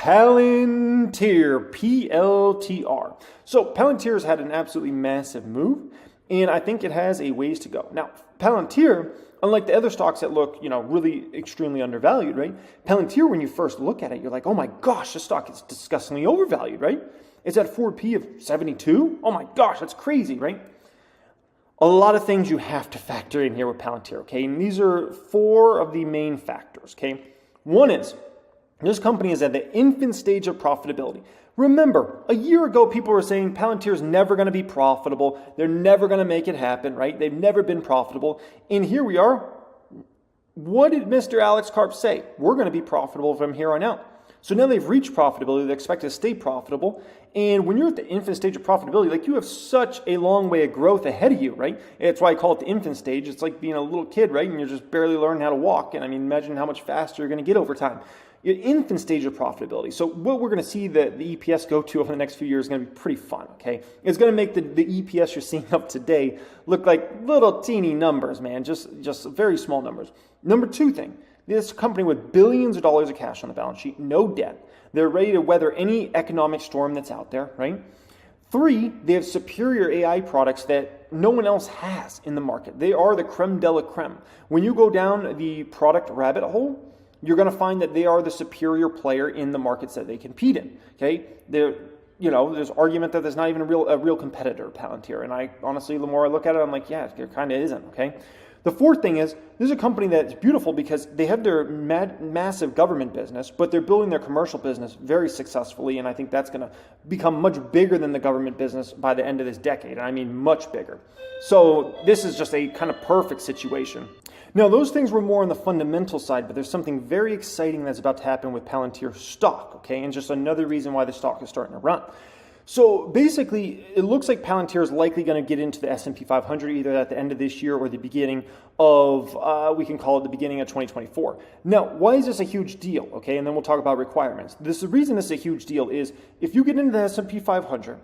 Palantir, PLTR. So Palantir has had an absolutely massive move, and I think it has a ways to go. Now, Palantir, unlike the other stocks that look, really extremely undervalued, right? Palantir, when you first look at it, you're like, oh my gosh, this stock is disgustingly overvalued, right? It's at forward P of 72. Oh my gosh, that's crazy, right? A lot of things you have to factor in here with Palantir, okay? And these are 4 of the main factors, okay? One is, this company is at the infant stage of profitability. Remember, a year ago, people were saying Palantir is never going to be profitable. They're never going to make it happen, right? They've never been profitable. And here we are. What did Mr. Alex Karp say? We're going to be profitable from here on out. So now they've reached profitability. They expect to stay profitable. And when you're at the infant stage of profitability, you have such a long way of growth ahead of you, right? That's why I call it the infant stage. It's like being a little kid, right? And you're just barely learning how to walk. And imagine how much faster you're going to get over time. Infant stage of profitability. So what we're going to see the EPS go to over the next few years is going to be pretty fun, okay? It's going to make the EPS you're seeing up today look like little teeny numbers, man, just very small numbers. Number 2 thing, this company with billions of dollars of cash on the balance sheet, no debt. They're ready to weather any economic storm that's out there, right? 3, they have superior AI products that no one else has in the market. They are the creme de la creme. When you go down the product rabbit hole, you're going to find that they are the superior player in the markets that they compete in. Okay, there's argument that there's not even a real competitor, Palantir, and I honestly, the more I look at it, I'm like, yeah, there kind of isn't. Okay, the 4th thing is this is a company that's beautiful because they have their massive government business, but they're building their commercial business very successfully, and I think that's going to become much bigger than the government business by the end of this decade. And I mean much bigger. So this is just a kind of perfect situation. Now, those things were more on the fundamental side, but there's something very exciting that's about to happen with Palantir stock, okay? And just another reason why the stock is starting to run. So basically, it looks like Palantir is likely going to get into the S&P 500 either at the end of this year or the beginning of, we can call it the beginning of 2024. Now, why is this a huge deal, okay? And then we'll talk about requirements. The reason this is a huge deal is if you get into the S&P 500,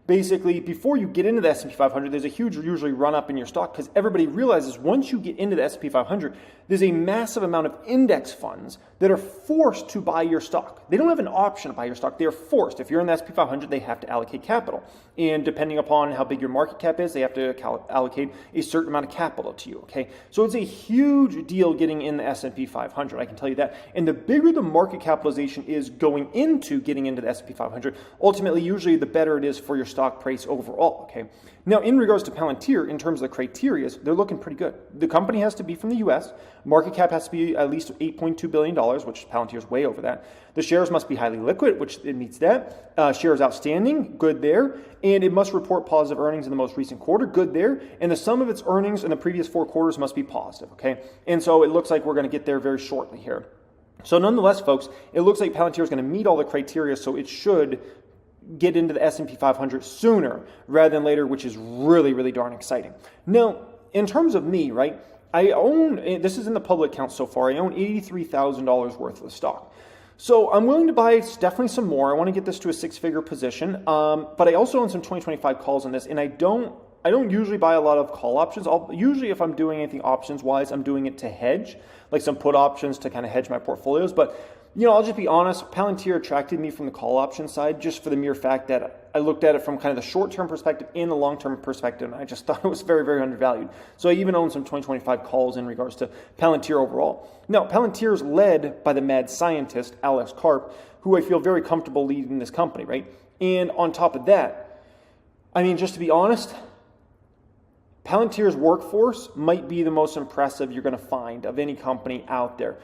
basically, before you get into the S&P 500, there's a huge usually run up in your stock because everybody realizes once you get into the S&P 500, there's a massive amount of index funds that are forced to buy your stock. They don't have an option to buy your stock. They are forced. If you're in the S&P 500, they have to allocate capital. And depending upon how big your market cap is, they have to allocate a certain amount of capital to you, okay? So it's a huge deal getting in the S&P 500, I can tell you that. And the bigger the market capitalization is going into getting into the S&P 500, ultimately, usually the better it is for your stock price overall, okay? Now, in regards to Palantir, in terms of the criteria, they're looking pretty good. The company has to be from the U.S. Market cap has to be at least $8.2 billion, which Palantir is way over that. The shares must be highly liquid, which it meets that. Shares outstanding, good there. And it must report positive earnings in the most recent quarter, good there. And the sum of its earnings in the previous 4 quarters must be positive, okay? And so it looks like we're going to get there very shortly here. So nonetheless, folks, it looks like Palantir is going to meet all the criteria, so it should get into the S&P 500 sooner rather than later, which is really, really darn exciting. Now, in terms of me, right, I own, this is in the public count so far, I own $83,000 worth of the stock. So I'm willing to buy definitely some more. I want to get this to a 6-figure position, but I also own some 2025 calls on this, and I don't usually buy a lot of call options. Usually if I'm doing anything options-wise, I'm doing it to hedge, like some put options to kind of hedge my portfolios, but I'll just be honest, Palantir attracted me from the call option side just for the mere fact that I looked at it from kind of the short-term perspective and the long-term perspective, and I just thought it was very, very undervalued. So I even own some 2025 calls in regards to Palantir overall. Now, Palantir is led by the mad scientist, Alex Karp, who I feel very comfortable leading this company, right? And on top of that, just to be honest, Palantir's workforce might be the most impressive you're going to find of any company out there.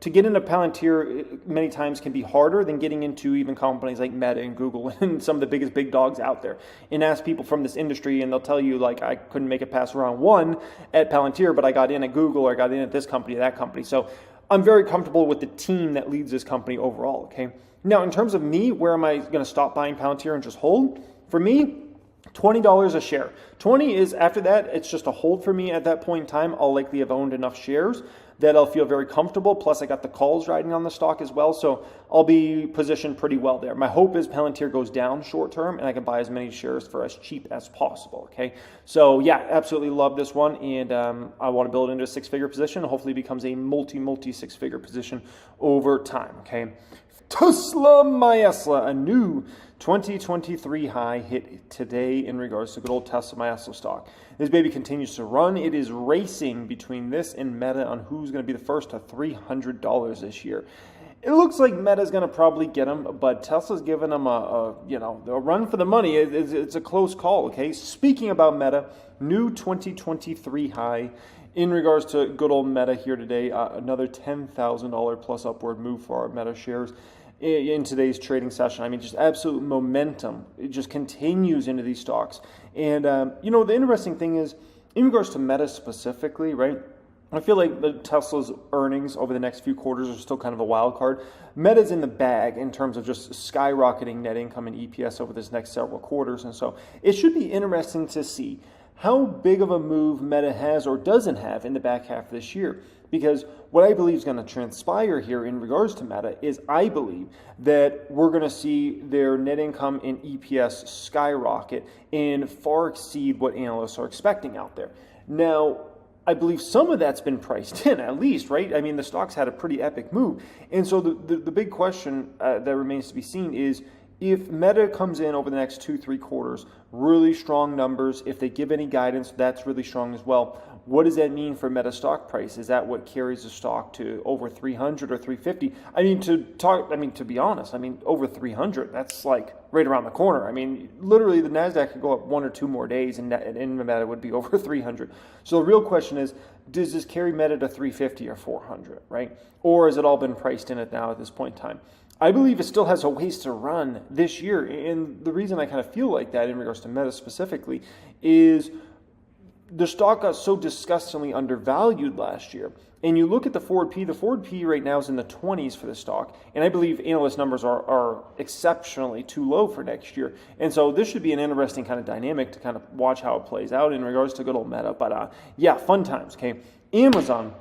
To get into Palantir many times can be harder than getting into even companies like Meta and Google and some of the biggest big dogs out there. And ask people from this industry and they'll tell you, I couldn't make it past round 1 at Palantir, but I got in at Google or I got in at this company, that company. So I'm very comfortable with the team that leads this company overall, okay? Now, in terms of me, where am I going to stop buying Palantir and just hold? For me, $20 a share. 20 is, after that, it's just a hold for me at that point in time. I'll likely have owned enough shares that I'll feel very comfortable. Plus, I got the calls riding on the stock as well, so I'll be positioned pretty well there. My hope is Palantir goes down short term, and I can buy as many shares for as cheap as possible, okay? So, yeah, absolutely love this one, and I want to build it into a 6-figure position. Hopefully, it becomes a multi 6-figure position over time, okay? Tesla Maesla, a new 2023 high hit today in regards to good old Tesla Maesla stock. This baby continues to run. It is racing between this and Meta on who's going to be the first to $300 this year. It looks like Meta's going to probably get him, but Tesla's giving him a run for the money. It's a close call, okay? Speaking about Meta, new 2023 high in regards to good old Meta here today. Another $10,000 plus upward move for our Meta shares in today's trading session. I mean, just absolute momentum. It just continues into these stocks. And, the interesting thing is, in regards to Meta specifically, right? I feel like the Tesla's earnings over the next few quarters are still kind of a wild card. Meta's in the bag in terms of just skyrocketing net income and EPS over this next several quarters. And so it should be interesting to see how big of a move Meta has or doesn't have in the back half of this year. Because what I believe is going to transpire here in regards to Meta is I believe that we're going to see their net income and EPS skyrocket and far exceed what analysts are expecting out there. Now, I believe some of that's been priced in, at least, right? I mean, the stock's had a pretty epic move. And so the big question that remains to be seen is, if Meta comes in over the next 2-3 quarters, really strong numbers, if they give any guidance, that's really strong as well. What does that mean for Meta stock price? Is that what carries the stock to over 300 or 350? To be honest, over 300, that's like right around the corner. I mean, literally the NASDAQ could go up 1 or 2 more days and Meta would be over 300. So the real question is, does this carry Meta to 350 or 400, right? Or has it all been priced in it now at this point in time? I believe it still has a ways to run this year. And the reason I kind of feel like that in regards to Meta specifically is the stock got so disgustingly undervalued last year. And you look at the forward P right now is in the 20s for the stock. And I believe analyst numbers are exceptionally too low for next year. And so this should be an interesting kind of dynamic to kind of watch how it plays out in regards to good old Meta. But fun times, okay? Amazon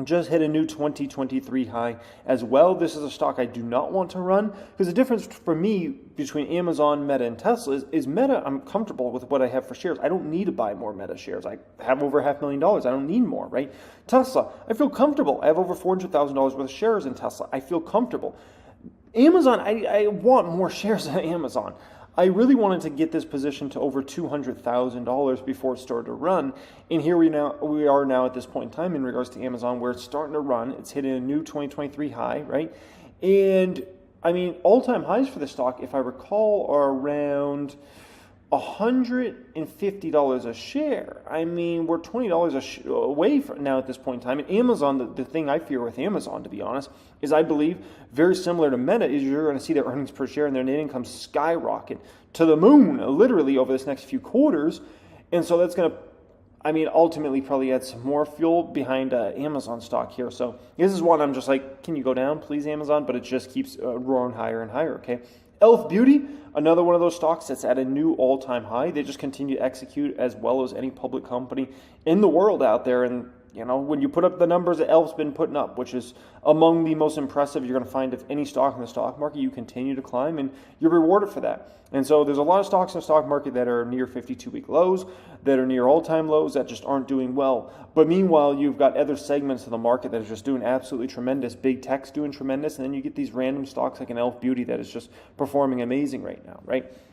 just hit a new 2023 high as well. This is a stock I do not want to run because the difference for me between Amazon, Meta, and Tesla is Meta, I'm comfortable with what I have for shares. I don't need to buy more Meta shares. I have over $500,000. I don't need more, right? Tesla, I feel comfortable. I have over $400,000 worth of shares in Tesla. I feel comfortable. Amazon, I want more shares in Amazon. I really wanted to get this position to over $200,000 before it started to run. And here we are now at this point in time in regards to Amazon where it's starting to run. It's hitting a new 2023 high, right? And all-time highs for the stock, if I recall, are around $150 a share. We're $20 away from now at this point in time. And Amazon, the thing I fear with Amazon, to be honest, is I believe very similar to Meta is you're going to see their earnings per share and their net income skyrocket to the moon, literally over this next few quarters. And so that's going to, ultimately probably add some more fuel behind Amazon stock here. So this is one I'm just like, can you go down, please, Amazon? But it just keeps roaring higher and higher, okay? Elf Beauty, another one of those stocks that's at a new all-time high. They just continue to execute as well as any public company in the world out there. And, when you put up the numbers that Elf's been putting up, which is among the most impressive you're going to find of any stock in the stock market, you continue to climb and you're rewarded for that. And so there's a lot of stocks in the stock market that are near 52-week lows, that are near all-time lows, that just aren't doing well. But meanwhile, you've got other segments of the market that are just doing absolutely tremendous. Big tech's doing tremendous, and then you get these random stocks like an Elf Beauty that is just performing amazing right now, right?